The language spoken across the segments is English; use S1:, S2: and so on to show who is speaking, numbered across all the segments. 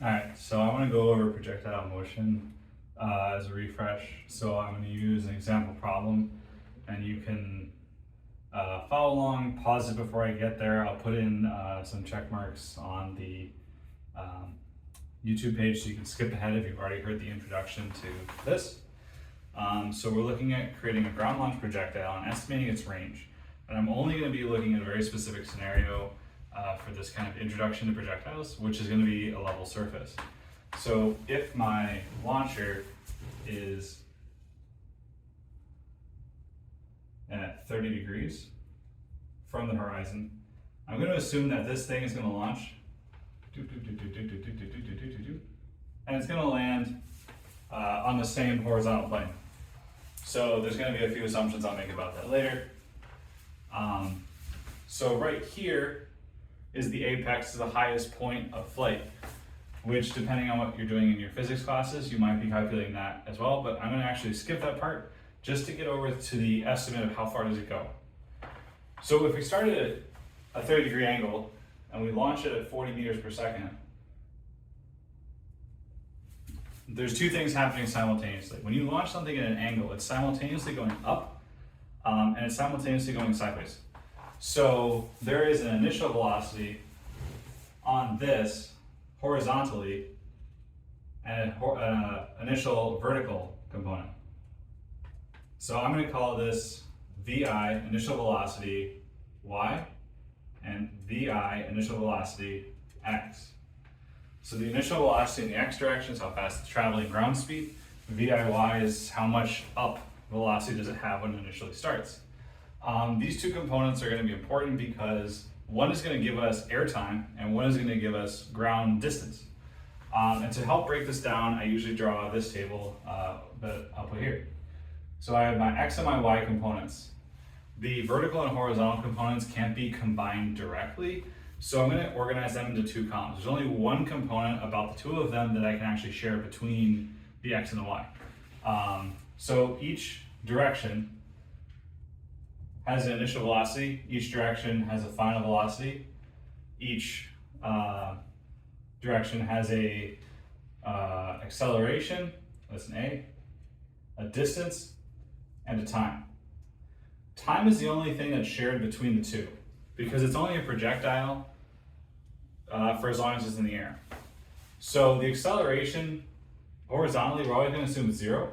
S1: Alright, so I want to go over projectile motion as a refresh. So I'm going to use an example problem, and you can follow along, pause it before I get there. I'll put in some check marks on the YouTube page so you can skip ahead if you've already heard the introduction to this. So we're looking at creating a ground launch projectile and estimating its range. And I'm only going to be looking at a very specific scenario for this kind of introduction to projectiles, which is going to be a level surface. So if my launcher is at 30 degrees from the horizon, I'm going to assume that this thing is going to launch, and it's going to land on the same horizontal plane. So there's going to be a few assumptions I'll make about that later. So right here is the apex to the highest point of flight, which depending on what you're doing in your physics classes, you might be calculating that as well, but I'm going to actually skip that part just to get over to the estimate of how far does it go. So if we started at a 30-degree angle and we launch it at 40 meters per second, there's two things happening simultaneously. When you launch something at an angle, it's simultaneously going up and it's simultaneously going sideways. So there is an initial velocity on this horizontally and an initial vertical component. So I'm going to call this VI, initial velocity y, and VI, initial velocity x. So the initial velocity in the x direction is how fast it's traveling, ground speed. VIY is how much up velocity does it have when it initially starts. These two components are going to be important because one is going to give us airtime and one is going to give us ground distance. And to help break this down, I usually draw this table that I'll put here. So I have my x and my y components. The vertical and horizontal components can't be combined directly, so I'm going to organize them into two columns. There's only one component about the two of them that I can actually share between the x and the y. So each direction has an initial velocity, each direction has a final velocity, each direction has a acceleration, that's an a distance, and a time. Time is the only thing that's shared between the two because it's only a projectile for as long as it's in the air. So the acceleration horizontally, we're always going to assume it's 0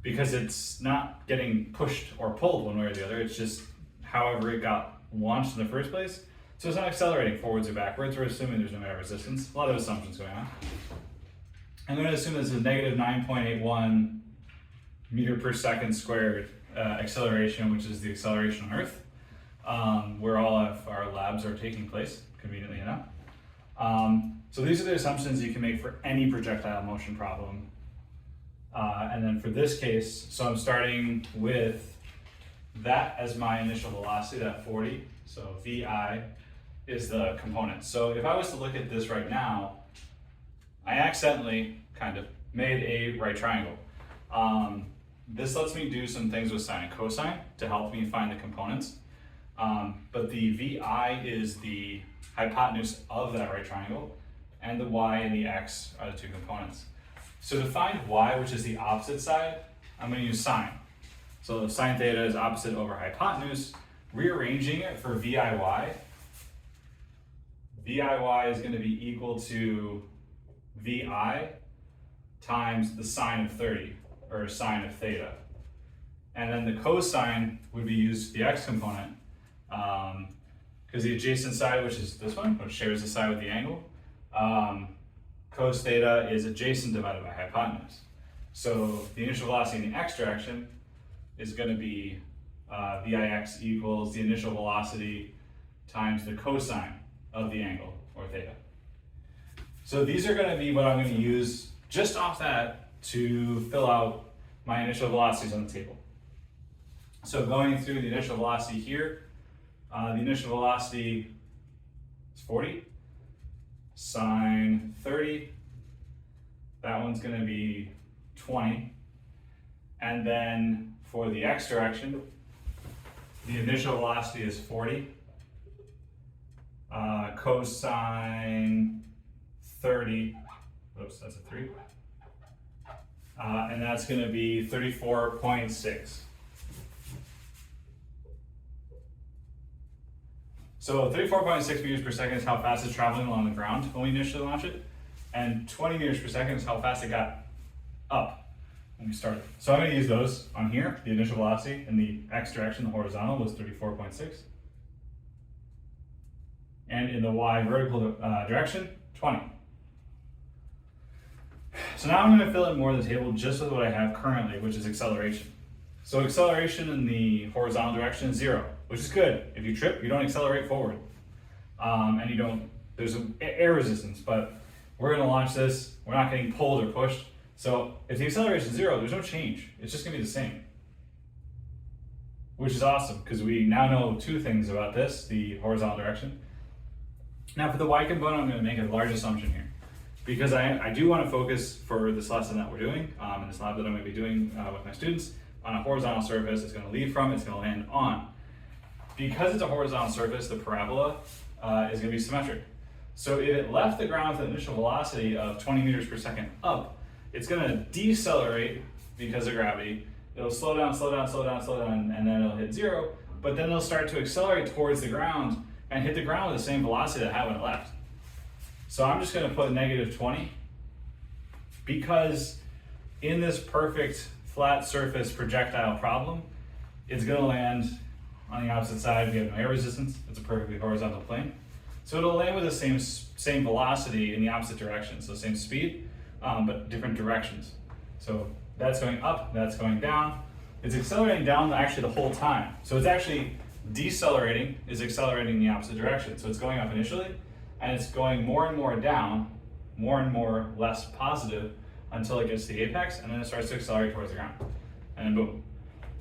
S1: because it's not getting pushed or pulled one way or the other. It's just however it got launched in the first place. So it's not accelerating forwards or backwards. We're assuming there's no air resistance. A lot of assumptions going on. I'm going to assume this is negative 9.81 meter per second squared acceleration, which is the acceleration on Earth, where all of our labs are taking place, conveniently enough. So these are the assumptions you can make for any projectile motion problem. And then for this case, so I'm starting with that as my initial velocity, that 40. So VI is the component. So if I was to look at this right now, I accidentally kind of made a right triangle. This lets me do some things with sine and cosine to help me find the components. But the VI is the hypotenuse of that right triangle, and the y and the x are the two components. So to find y, which is the opposite side, I'm going to use sine. So sine theta is opposite over hypotenuse. Rearranging it for VIY, VIY is going to be equal to VI times the sine of 30, or sine of theta. And then the cosine would be used for the x component, because the adjacent side, which is this one, which shares the side with the angle, cos theta is adjacent divided by hypotenuse. So the initial velocity in the x direction is going to be Vix equals the initial velocity times the cosine of the angle, or theta. So these are going to be what I'm going to use just off that to fill out my initial velocities on the table. So going through the initial velocity here, the initial velocity is 40, sine 30, that one's going to be 20, and then for the x direction, the initial velocity is 40, cosine 30 Whoops, that's a 3. And that's going to be 34.6. So 34.6 meters per second is how fast it's traveling along the ground when we initially launch it, and 20 meters per second is how fast it got up when we started. So I'm going to use those on here. The initial velocity in the x direction, the horizontal, was 34.6. And in the y vertical direction, 20. So now I'm going to fill in more of the table just with what I have currently, which is acceleration. So acceleration in the horizontal direction is 0, which is good. If you trip, you don't accelerate forward. And you don't, there's an air resistance, but we're going to launch this. We're not getting pulled or pushed. So if the acceleration is 0, there's no change. It's just going to be the same. Which is awesome, because we now know 2 things about this, the horizontal direction. Now for the y component, I'm going to make a large assumption here, because I do want to focus for this lesson that we're doing, in this lab that I'm going to be doing with my students, on a horizontal surface. It's going to lead from, it's going to land on. Because it's a horizontal surface, the parabola is going to be symmetric. So if it left the ground with an initial velocity of 20 meters per second up, it's going to decelerate because of gravity. It'll slow down, slow down, slow down, slow down, and then it'll hit 0. But then it'll start to accelerate towards the ground and hit the ground with the same velocity that it had when it left. So I'm just going to put negative 20, because in this perfect flat surface projectile problem, it's going to land on the opposite side. We have no air resistance. It's a perfectly horizontal plane. So it'll land with the same velocity in the opposite direction. So same speed, but different directions. So that's going up, that's going down. It's accelerating down actually the whole time. So it's actually decelerating is accelerating in the opposite direction. So it's going up initially, and it's going more and more down, more and more less positive, until it gets to the apex, and then it starts to accelerate towards the ground. And then boom,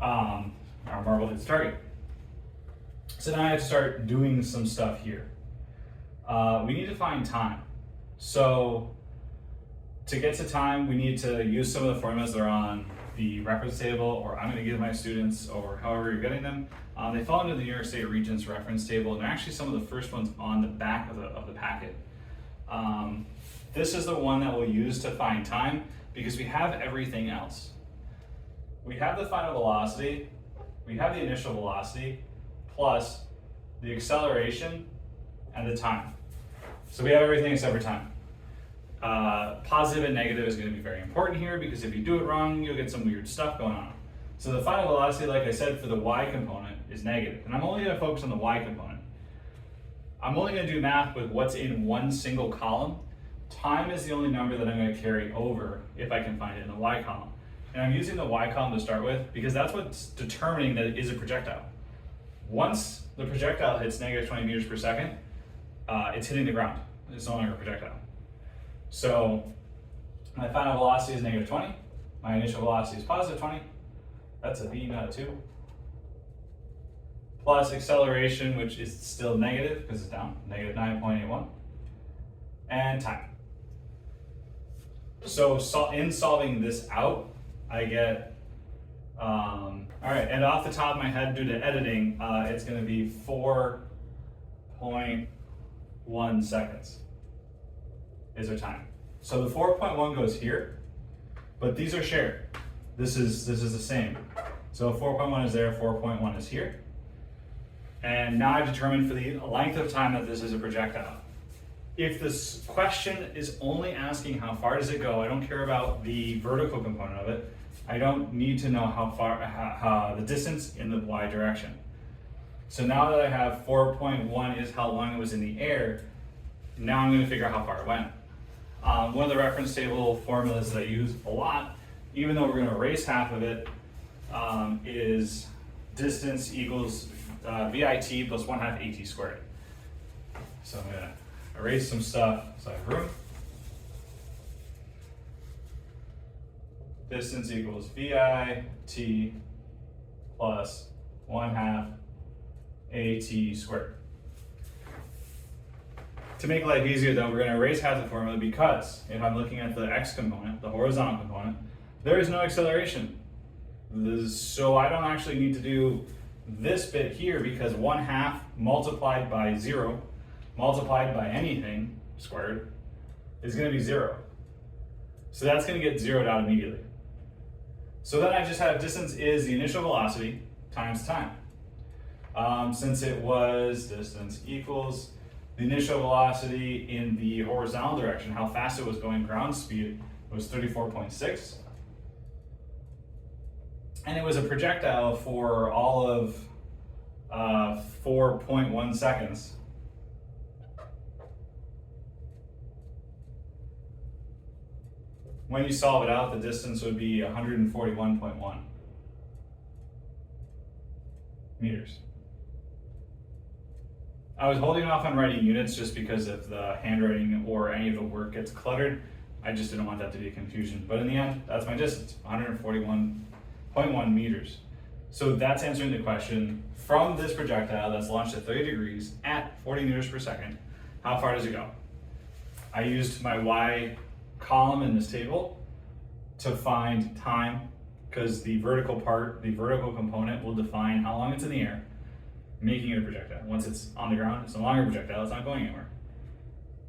S1: our marble hits target. So now I have to start doing some stuff here. We need to find time. So to get to time, we need to use some of the formulas that are on the reference table, or I'm going to give my students, or however you're getting them. They fall into the New York State Regents reference table, and they're actually some of the first ones on the back of the packet. This is the one that we'll use to find time, because we have everything else. We have the final velocity, we have the initial velocity, plus the acceleration and the time. So we have everything except for time. Positive and negative is going to be very important here, because if you do it wrong, you'll get some weird stuff going on. So the final velocity, like I said, for the y component is negative, and I'm only going to focus on the y component. I'm only going to do math with what's in one single column. Time is the only number that I'm going to carry over if I can find it in the y column. And I'm using the y column to start with, because that's what's determining that it is a projectile. Once the projectile hits negative 20 meters per second, it's hitting the ground. It's no longer a projectile. So my final velocity is negative 20. My initial velocity is positive 20. That's a v, not a 2. Plus acceleration, which is still negative because it's down, negative 9.81. And time. So in solving this out, I get, all right, and off the top of my head, due to editing, it's going to be 4.1 seconds is our time. So the 4.1 goes here, but these are shared. This is the same. So 4.1 is there, 4.1 is here. And now I've determined for the length of time that this is a projectile. If this question is only asking how far does it go, I don't care about the vertical component of it. I don't need to know how far, the distance in the y direction. So now that I have 4.1 is how long it was in the air, now I'm going to figure out how far it went. One of the reference table formulas that I use a lot, even though we're going to erase half of it, is distance equals VIT plus 1/2 AT squared. So I'm going to erase some stuff so I have room. Distance equals VIT plus 1/2 AT squared. To make life easier though, we're going to erase half the formula, because if I'm looking at the x component, the horizontal component, there is no acceleration. So I don't actually need to do this bit here, because 1/2 multiplied by 0 multiplied by anything squared is going to be 0. So that's going to get zeroed out immediately. So then I just have distance is the initial velocity times time. Since it was distance equals the initial velocity in the horizontal direction, how fast it was going, ground speed was 34.6. And it was a projectile for all of 4.1 seconds. When you solve it out, the distance would be 141.1 meters. I was holding off on writing units just because if the handwriting or any of the work gets cluttered, I just didn't want that to be a confusion. But in the end, that's my distance, 141.1 meters. So that's answering the question, from this projectile that's launched at 30 degrees at 40 meters per second, how far does it go? I used my Y column in this table to find time, because the vertical part, the vertical component will define how long it's in the air, making it a projectile. Once it's on the ground, it's no longer a projectile, it's not going anywhere.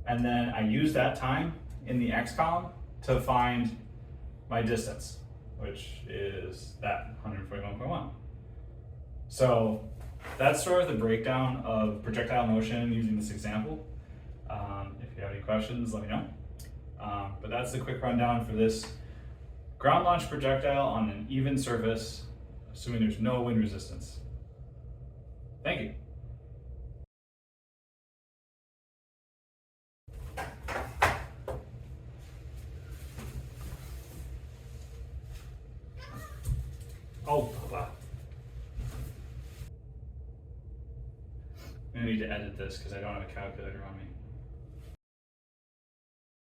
S1: And then I use that time in the X column to find my distance, which is that 141.1. So that's sort of the breakdown of projectile motion using this example. If you have any questions, let me know. But that's the quick rundown for this ground launch projectile on an even surface, assuming there's no wind resistance. Thank you. Oh, wow. I need to edit this because I don't have a calculator on me.